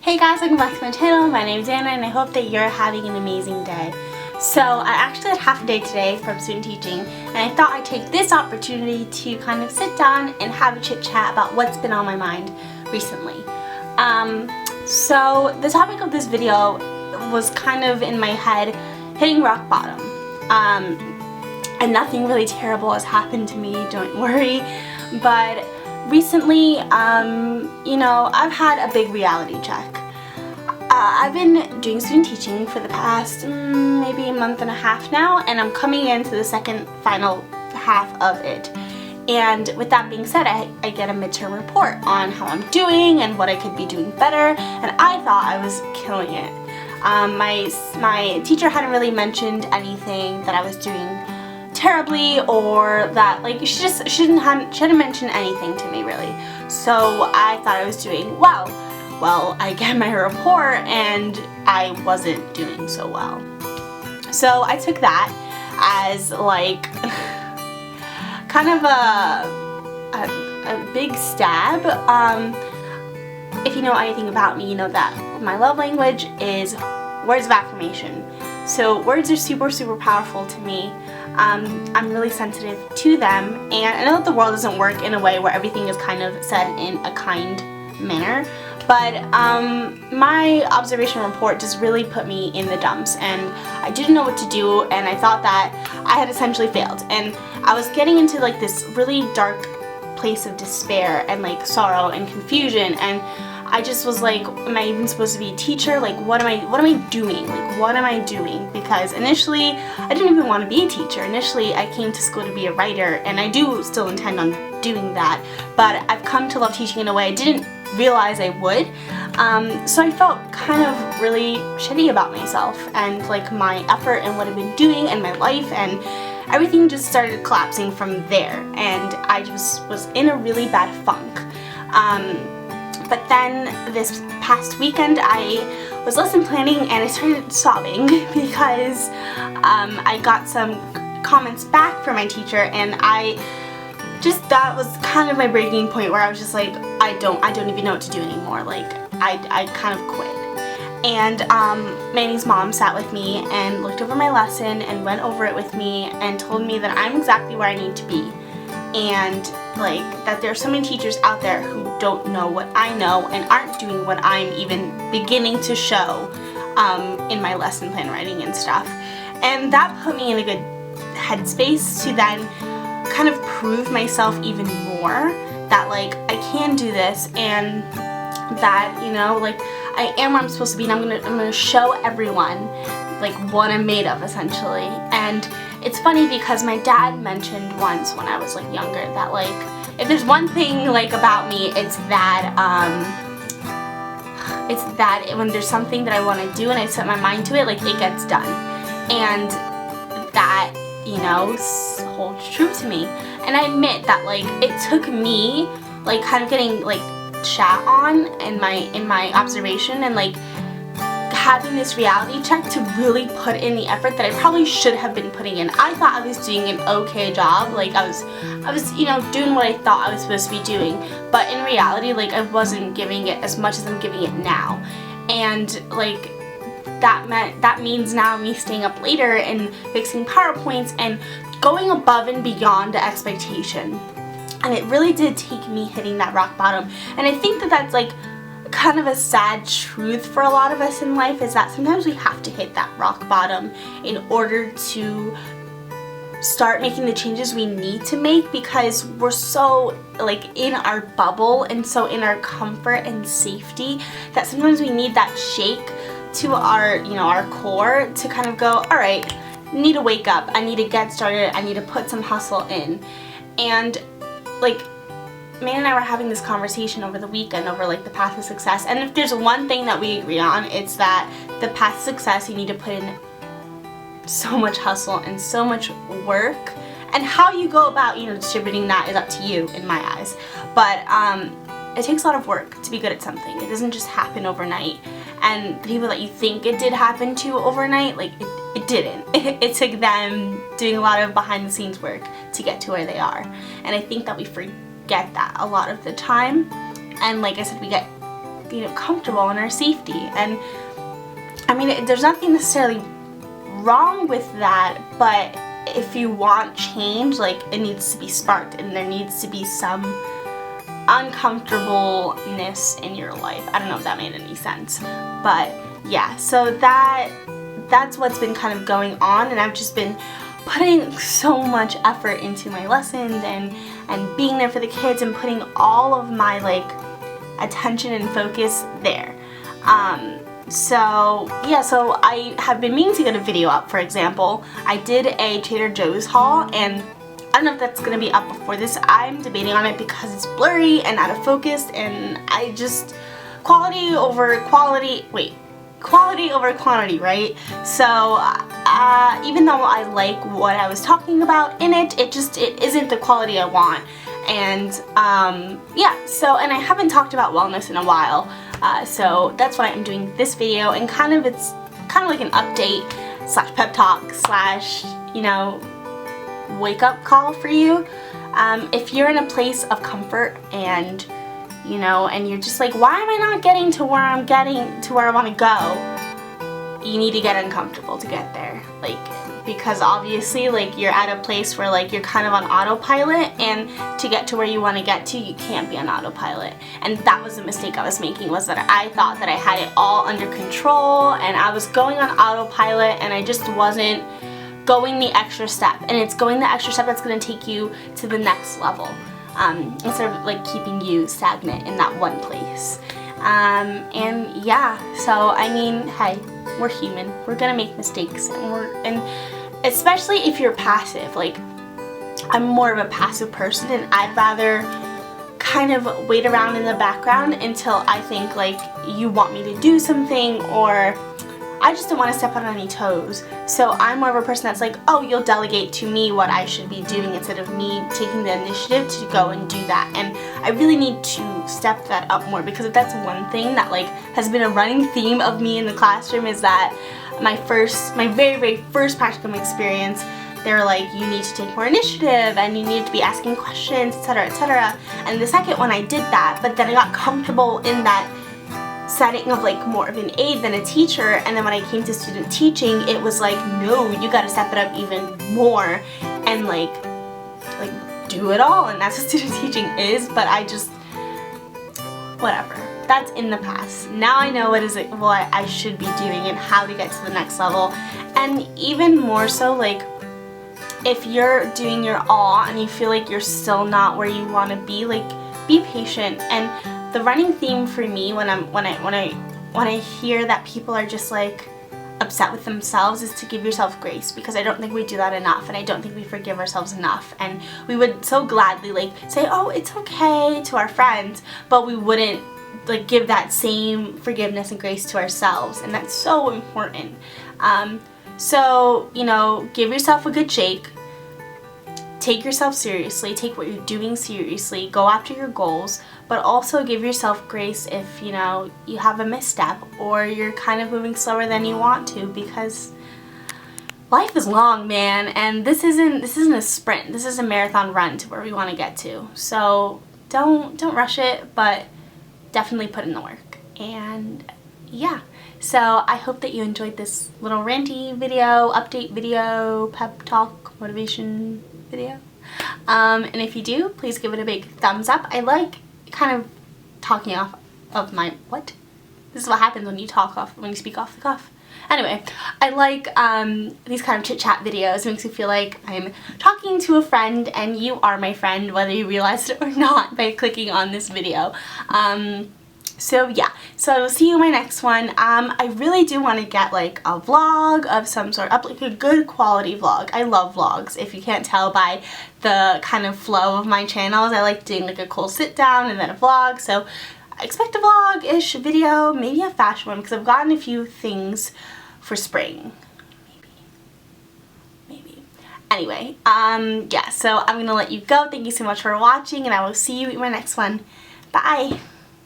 Hey guys, welcome back to my channel. My name is Anna and I hope that you're having an amazing day. So I actually had half a day today from student teaching and I thought I'd take this opportunity to kind of sit down and have a chit chat about what's been on my mind recently. So the topic of this video was kind of in my head, hitting rock bottom. And nothing really terrible has happened to me, don't worry, but recently, I've had a big reality check. I've been doing student teaching for the past maybe a month and a half now, and I'm coming into the final half of it. And with that being said, I get a midterm report on how I'm doing and what I could be doing better, and I thought I was killing it. My teacher hadn't really mentioned anything that I was doing terribly, or that she hadn't mentioned anything to me really. So I thought I was doing well. Well, I get my report and I wasn't doing so well. So I took that as kind of a big stab. If you know anything about me, you know that my love language is words of affirmation. So words are super powerful to me. I'm really sensitive to them, and I know that the world doesn't work in a way where everything is kind of said in a kind manner, but my observation report just really put me in the dumps, and I didn't know what to do, and I thought that I had essentially failed, and I was getting into this really dark place of despair and sorrow and confusion, and I just was like, am I even supposed to be a teacher? What am I doing? What am I doing? Because initially, I didn't even want to be a teacher. Initially, I came to school to be a writer, and I do still intend on doing that, but I've come to love teaching in a way I didn't realize I would. So I felt kind of really shitty about myself and my effort and what I've been doing and my life, and everything just started collapsing from there, and I just was in a really bad funk. But then this past weekend I was lesson planning and I started sobbing because I got some comments back from my teacher, and that was kind of my breaking point where I was just like, I don't even know what to do anymore. I kind of quit. And Manny's mom sat with me and looked over my lesson and went over it with me and told me that I'm exactly where I need to be, and that there are so many teachers out there who don't know what I know and aren't doing what I'm even beginning to show in my lesson plan writing and stuff. And that put me in a good headspace to then kind of prove myself even more that I can do this, and that I am where I'm supposed to be, and I'm gonna show everyone what I'm made of, essentially. And it's funny because my dad mentioned once when I was younger that if there's one thing about me, it's that when there's something that I want to do and I set my mind to it, it gets done. And that holds true to me. And I admit that it took me kind of getting shat on in my observation and having this reality check to really put in the effort that I probably should have been putting in. I thought I was doing an okay job, I was doing what I thought I was supposed to be doing, but in reality I wasn't giving it as much as I'm giving it now. And that means now me staying up later and fixing PowerPoints and going above and beyond the expectation. And it really did take me hitting that rock bottom. And I think that that's kind of a sad truth for a lot of us in life, is that sometimes we have to hit that rock bottom in order to start making the changes we need to make, because we're so in our bubble and so in our comfort and safety that sometimes we need that shake to our our core to kind of go, alright, I need to wake up, I need to get started, I need to put some hustle in. And Man and I were having this conversation over the weekend over the path to success, and if there's one thing that we agree on, it's that the path to success, you need to put in so much hustle and so much work, and how you go about distributing that is up to you in my eyes. But it takes a lot of work to be good at something. It doesn't just happen overnight, and the people that you think it did happen to overnight, it didn't. It took them doing a lot of behind the scenes work to get to where they are, and I think that we forget that a lot of the time. And like I said, we get you know, comfortable and our safety. And I mean, there's nothing necessarily wrong with that, but if you want change, like, it needs to be sparked, and there needs to be some uncomfortableness in your life. I don't know if that made any sense, but yeah, so that's what's been kind of going on, and I've just been putting so much effort into my lessons and being there for the kids and putting all of my like attention and focus there. So yeah, so I have been meaning to get a video up. For example, I did a Trader Joe's haul, and I don't know if that's gonna be up before this. I'm debating on it because it's blurry and out of focus, and I just, quality over quantity, right? So even though I like what I was talking about in it, it isn't the quality I want. And yeah, so, and I haven't talked about wellness in a while, so that's why I'm doing this video, and it's kind of like an update slash pep talk slash, you know, wake up call for you. If you're in a place of comfort and, you know, and you're just like, why am I not getting to where I'm getting to where I want to go? You need to get uncomfortable to get there. Like, because obviously, like, you're at a place where, like, you're kind of on autopilot, and to get to where you want to get to, you can't be on autopilot. And that was the mistake I was making, was that I thought that I had it all under control, and I was going on autopilot, and I just wasn't going the extra step. And it's going the extra step that's going to take you to the next level, instead of, like, keeping you stagnant in that one place. And yeah, so I mean, hey, we're human. We're gonna make mistakes, and especially if you're passive. Like, I'm more of a passive person, and I'd rather kind of wait around in the background until I think like you want me to do something, or I just don't want to step on any toes. So I'm more of a person that's like, oh, you'll delegate to me what I should be doing instead of me taking the initiative to go and do that. And I really need to step that up more, because if that's one thing that like has been a running theme of me in the classroom, is that my very first practicum experience, they were like, you need to take more initiative and you need to be asking questions, etc., etc. And the second one I did that, but then I got comfortable in that setting of like more of an aide than a teacher, and then when I came to student teaching, it was like, no, you gotta step it up even more and like do it all. And that's what student teaching is. But I just, whatever, that's in the past. Now I know what I should be doing and how to get to the next level. And even more so, like, if you're doing your all and you feel like you're still not where you want to be, like, be patient. And the running theme for me when I hear that people are just like upset with themselves is to give yourself grace, because I don't think we do that enough, and I don't think we forgive ourselves enough. And we would so gladly like say, oh, it's okay, to our friends, but we wouldn't like give that same forgiveness and grace to ourselves, and that's so important. So, you know, give yourself a good shake. Take yourself seriously, take what you're doing seriously, go after your goals, but also give yourself grace if, you know, you have a misstep or you're kind of moving slower than you want to, because life is long, man, and this isn't a sprint. This is a marathon run to where we want to get to. So don't rush it, but definitely put in the work. And yeah, so I hope that you enjoyed this little ranty video, update video, pep talk, motivation video. And if you do, please give it a big thumbs up. I like kind of talking off of my, what? This is what happens when you speak off the cuff. Anyway, I like these kind of chit-chat videos. It makes me feel like I'm talking to a friend, and you are my friend, whether you realize it or not, by clicking on this video. So yeah, so I will see you in my next one. I really do want to get like a vlog of some sort, up like a good quality vlog. I love vlogs, if you can't tell by the kind of flow of my channels. I like doing like a cool sit down and then a vlog, so expect a vlog-ish video, maybe a fashion one, because I've gotten a few things for spring. Maybe. Anyway, yeah, so I'm gonna let you go. Thank you so much for watching, and I will see you in my next one. Bye!